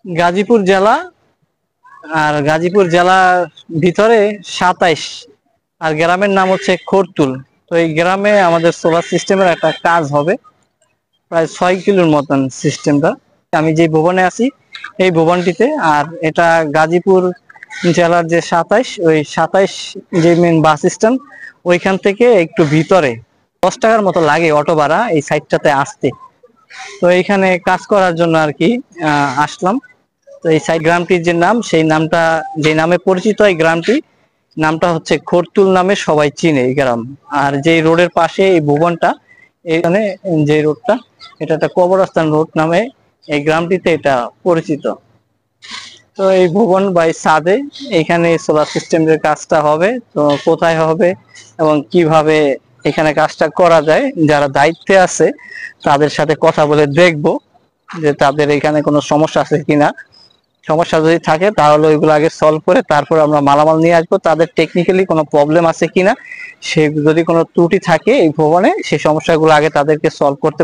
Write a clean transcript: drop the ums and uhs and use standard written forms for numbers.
গাজীপুর জেলা, আর গাজীপুর জেলার ভিতরে 27, আর গ্রামের নাম হচ্ছে খোরতুল। তো এই গ্রামে আমাদের সোলার সিস্টেমের একটা কাজ হবে, প্রায় 6 কিলোর মতন সিস্টেমটা। আমি যে ভবনে আছি এই ভবনটিতে, আর এটা গাজীপুর জেলার যে 27, ওই 27 যে মেন বাস স্ট্যান্ড ওইখান থেকে একটু ভিতরে 10 টাকার মতো লাগে অটো ভাড়া এই সাইডটাতে আসতে। তো এইখানে কাজ করার জন্য আর কি আসলাম। তো এই সাইড গ্রামটির যে নাম, সেই নামটা যে নামে পরিচিত এই গ্রামটি, নামটা হচ্ছে খোরতুল নামে সবাই চিনে এই গ্রাম। আর যে রোডের পাশে এই ভুবনটা, এখানে যে রোডটা, এটা একটা কবরস্থান রোড নামে এই গ্রামটিতে এটা পরিচিত। তো এই ভুবন বাই সাদে এখানে সোলার সিস্টেমের কাজটা হবে। তো কোথায় হবে এবং কিভাবে এখানে কাজটা করা যায়, যারা দায়িত্বে আছে তাদের সাথে কথা বলে দেখবো যে তাদের এখানে কোনো সমস্যা আছে কিনা। সমস্যা যদি থাকে তাহলে ওইগুলো আগে সলভ করে তারপর আমরা মালামাল নিয়ে আসবো। তাদের টেকনিক্যালি কোনো প্রবলেম আছে কিনা, সে যদি কোনো ত্রুটি থাকে এই ভবনে, সেই সমস্যাগুলো আগে তাদেরকে সলভ করতে